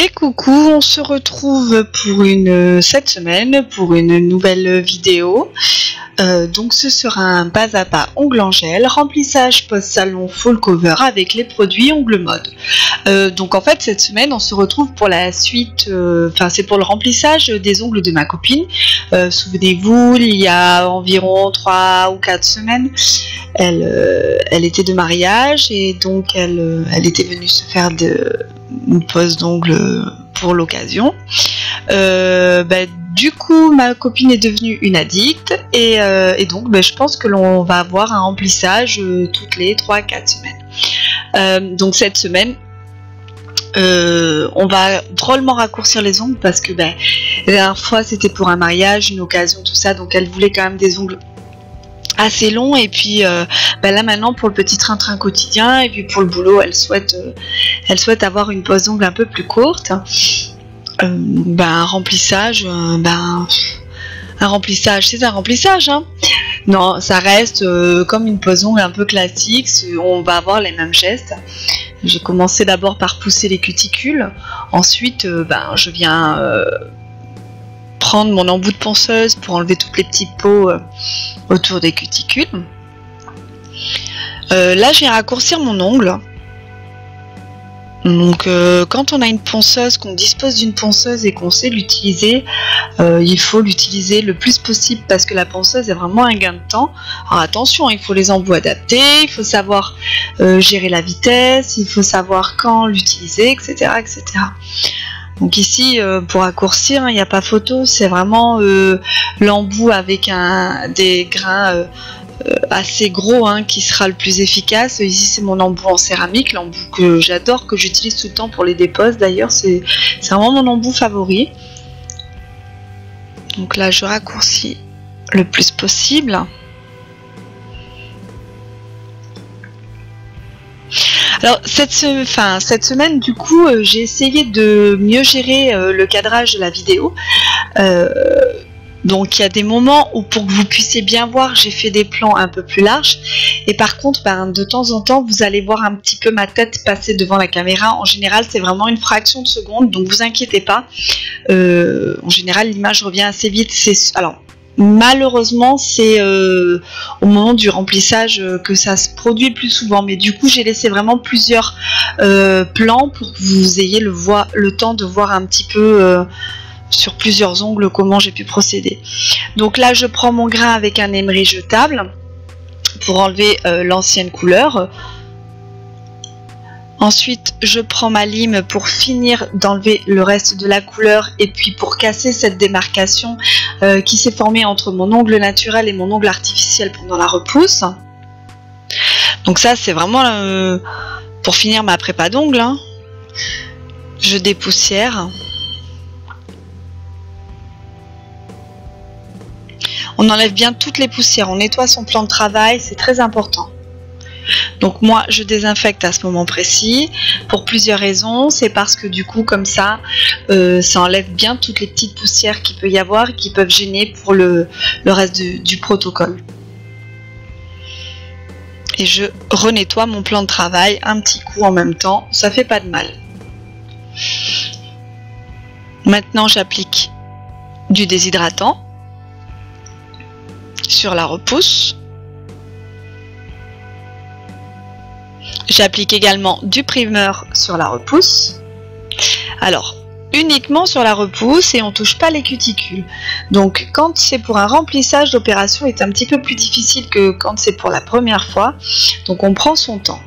Et coucou, on se retrouve pour cette semaine pour une nouvelle vidéo. Donc ce sera un bas à bas ongle en gel, remplissage post-salon full cover avec les produits ongle mode. Donc en fait cette semaine on se retrouve pour la suite, c'est pour le remplissage des ongles de ma copine. Souvenez-vous, il y a environ 3 ou 4 semaines, elle était de mariage et donc elle était venue se faire une pose d'ongles pour l'occasion. Du coup ma copine est devenue une addicte et donc je pense que l'on va avoir un remplissage toutes les 3-4 semaines. Donc cette semaine on va drôlement raccourcir les ongles parce que la dernière fois c'était pour un mariage, une occasion, tout ça, donc elle voulait quand même des ongles assez longs et puis là maintenant pour le petit train-train quotidien et puis pour le boulot elle souhaite avoir une pose d'ongles un peu plus courte. Un remplissage, un remplissage, c'est un remplissage, hein. Non, ça reste comme une pose d'ongles un peu classique, on va avoir les mêmes gestes. J'ai commencé d'abord par pousser les cuticules, ensuite je viens prendre mon embout de ponceuse pour enlever toutes les petites peaux autour des cuticules. Là je viens raccourcir mon ongle. Donc quand on a une ponceuse, qu'on dispose d'une ponceuse et qu'on sait l'utiliser, il faut l'utiliser le plus possible parce que la ponceuse est vraiment un gain de temps. Alors attention, il faut les embouts adaptés, il faut savoir gérer la vitesse, il faut savoir quand l'utiliser, etc., etc. Donc ici pour raccourcir, il n'y a pas photo, c'est vraiment l'embout avec des grains assez gros qui sera le plus efficace. Ici c'est mon embout en céramique, l'embout que j'adore, que j'utilise tout le temps pour les déposes d'ailleurs, c'est vraiment mon embout favori. Donc là je raccourcis le plus possible. Alors cette semaine du coup j'ai essayé de mieux gérer le cadrage de la vidéo. Donc il y a des moments où pour que vous puissiez bien voir, j'ai fait des plans un peu plus larges. Et par contre, de temps en temps, vous allez voir un petit peu ma tête passer devant la caméra. En général, c'est vraiment une fraction de seconde, donc vous inquiétez pas. En général, l'image revient assez vite. Alors, malheureusement, c'est au moment du remplissage que ça se produit plus souvent. Mais du coup, j'ai laissé vraiment plusieurs plans pour que vous ayez le temps de voir un petit peu... sur plusieurs ongles comment j'ai pu procéder. Donc là je prends mon grain avec un émeri jetable pour enlever l'ancienne couleur. Ensuite je prends ma lime pour finir d'enlever le reste de la couleur et puis pour casser cette démarcation qui s'est formée entre mon ongle naturel et mon ongle artificiel pendant la repousse. Donc ça c'est vraiment pour finir ma prépa d'ongles. Je dépoussière. On enlève bien toutes les poussières, on nettoie son plan de travail, c'est très important. Donc moi je désinfecte à ce moment précis pour plusieurs raisons. C'est parce que du coup comme ça, ça enlève bien toutes les petites poussières qu'il peut y avoir et qui peuvent gêner pour le reste du protocole. Et je renettoie mon plan de travail un petit coup en même temps, ça fait pas de mal. Maintenant j'applique du déshydratant sur la repousse. J'applique également du primer sur la repousse. Alors uniquement sur la repousse et on touche pas les cuticules. Donc quand c'est pour un remplissage, l'opération est un petit peu plus difficile que quand c'est pour la première fois. Donc on prend son temps.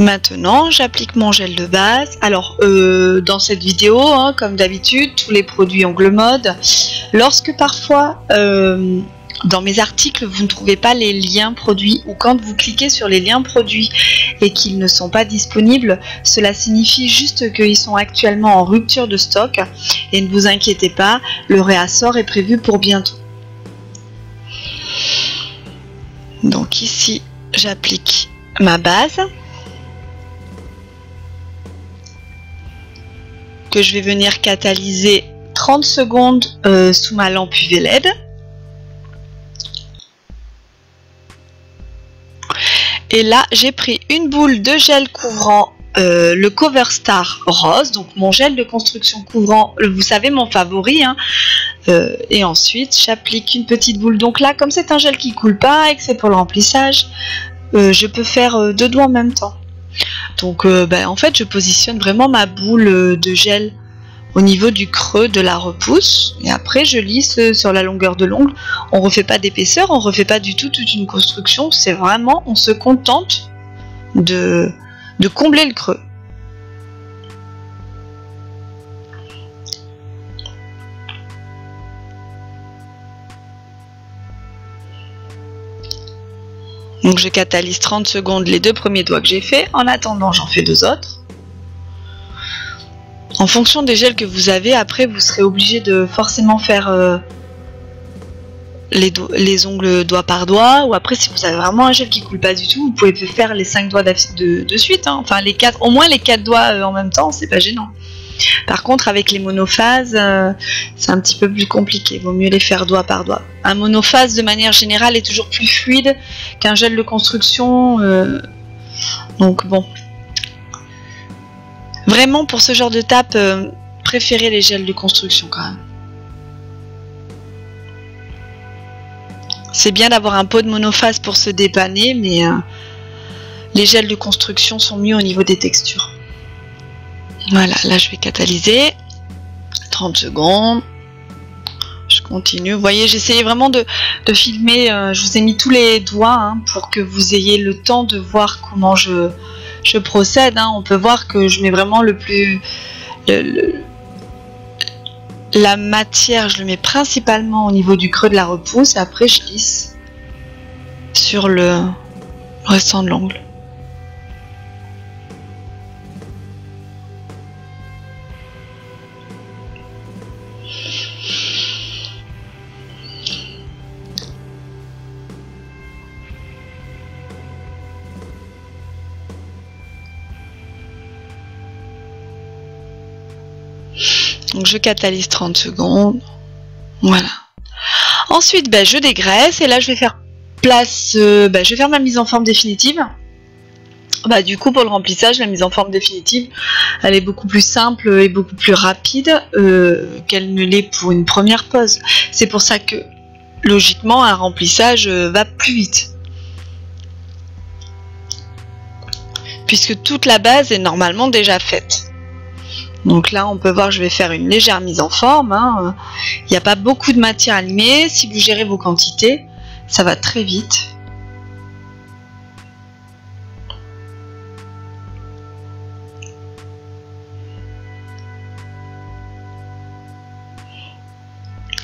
Maintenant, j'applique mon gel de base. Alors, dans cette vidéo, comme d'habitude, tous les produits ongle mode. Lorsque parfois, dans mes articles, vous ne trouvez pas les liens produits ou quand vous cliquez sur les liens produits et qu'ils ne sont pas disponibles, cela signifie juste qu'ils sont actuellement en rupture de stock. Et ne vous inquiétez pas, le réassort est prévu pour bientôt. Donc ici, j'applique ma base, que je vais venir catalyser 30 secondes sous ma lampe UV LED. Et là j'ai pris une boule de gel couvrant le Cover Star rose, donc mon gel de construction couvrant, vous savez, mon favori, hein. Et ensuite j'applique une petite boule. Donc là, comme c'est un gel qui coule pas et que c'est pour le remplissage, je peux faire 2 doigts en même temps. Donc en fait je positionne vraiment ma boule de gel au niveau du creux de la repousse et après je lisse sur la longueur de l'ongle. On refait pas d'épaisseur, on refait pas du tout toute une construction, c'est vraiment, on se contente de combler le creux. Donc je catalyse 30 secondes les 2 premiers doigts que j'ai fait. En attendant, j'en fais 2 autres. En fonction des gels que vous avez, après vous serez obligé de forcément faire les ongles doigt par doigt. Ou après, si vous avez vraiment un gel qui coule pas du tout, vous pouvez faire les 5 doigts de suite. Hein. Enfin, au moins les 4 doigts en même temps, c'est pas gênant. Par contre, avec les monophases, c'est un petit peu plus compliqué. Il vaut mieux les faire doigt par doigt. Un monophase, de manière générale, est toujours plus fluide qu'un gel de construction. Donc bon. Vraiment, pour ce genre de tape, préférez les gels de construction quand même. C'est bien d'avoir un pot de monophase pour se dépanner, mais les gels de construction sont mieux au niveau des textures. Voilà, là je vais catalyser 30 secondes. Je continue. Vous voyez, j'essayais vraiment de filmer. Je vous ai mis tous les doigts hein, pour que vous ayez le temps de voir comment je procède. Hein. On peut voir que je mets vraiment la matière, je le mets principalement au niveau du creux de la repousse. Et après, je lisse sur le restant de l'ongle. Donc je catalyse 30 secondes. Voilà. Ensuite, je dégraisse et là je vais faire place. Je vais faire ma mise en forme définitive. Du coup, pour le remplissage, la mise en forme définitive, elle est beaucoup plus simple et beaucoup plus rapide qu'elle ne l'est pour une première pose. C'est pour ça que logiquement, un remplissage va plus vite. Puisque toute la base est normalement déjà faite. Donc là, on peut voir, je vais faire une légère mise en forme. Hein. Il n'y a pas beaucoup de matière à limer. Si vous gérez vos quantités, ça va très vite.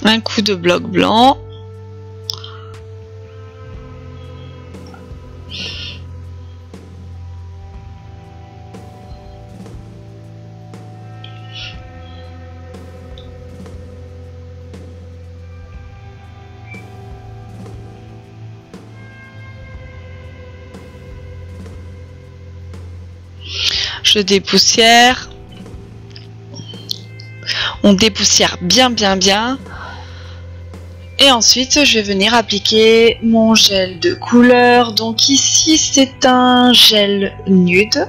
Un coup de bloc blanc. Je dépoussière. On dépoussière bien. Et ensuite, je vais venir appliquer mon gel de couleur. Donc ici, c'est un gel nude.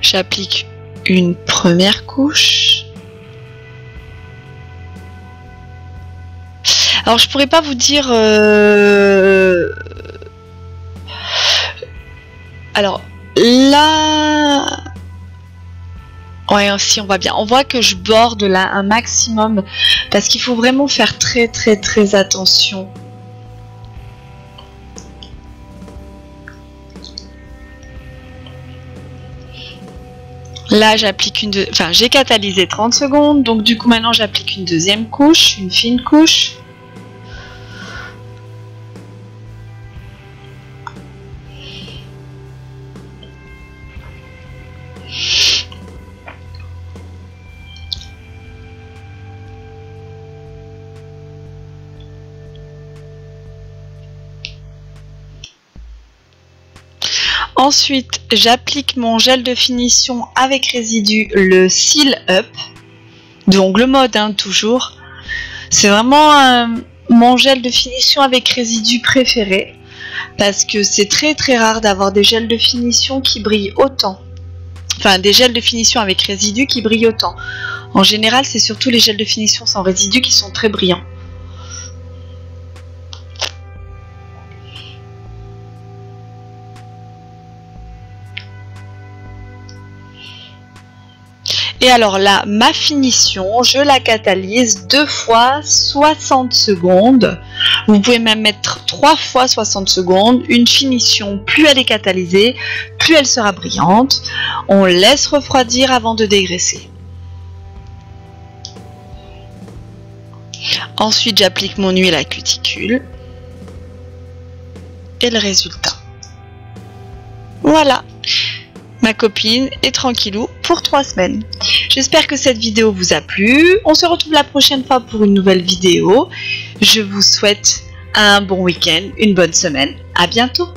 J'applique une première couche. Alors je pourrais pas vous dire alors là ouais si on voit bien, on voit que je borde là un maximum parce qu'il faut vraiment faire très attention. Là j'applique j'ai catalysé 30 secondes, donc du coup maintenant j'applique une deuxième couche, une fine couche. Ensuite, j'applique mon gel de finition avec résidu, le Seal Up, donc le mode hein, toujours. C'est vraiment mon gel de finition avec résidu préféré. Parce que c'est très très rare d'avoir des gels de finition qui brillent autant. Enfin, des gels de finition avec résidu qui brillent autant. En général, c'est surtout les gels de finition sans résidu qui sont très brillants. Et alors là, ma finition, je la catalyse 2 fois 60 secondes. Vous pouvez même mettre 3 fois 60 secondes. Une finition, plus elle est catalysée, plus elle sera brillante. On laisse refroidir avant de dégraisser. Ensuite, j'applique mon huile à cuticule. Et le résultat. Voilà. Ma copine est tranquillou pour 3 semaines. J'espère que cette vidéo vous a plu. On se retrouve la prochaine fois pour une nouvelle vidéo. Je vous souhaite un bon week-end, une bonne semaine. À bientôt.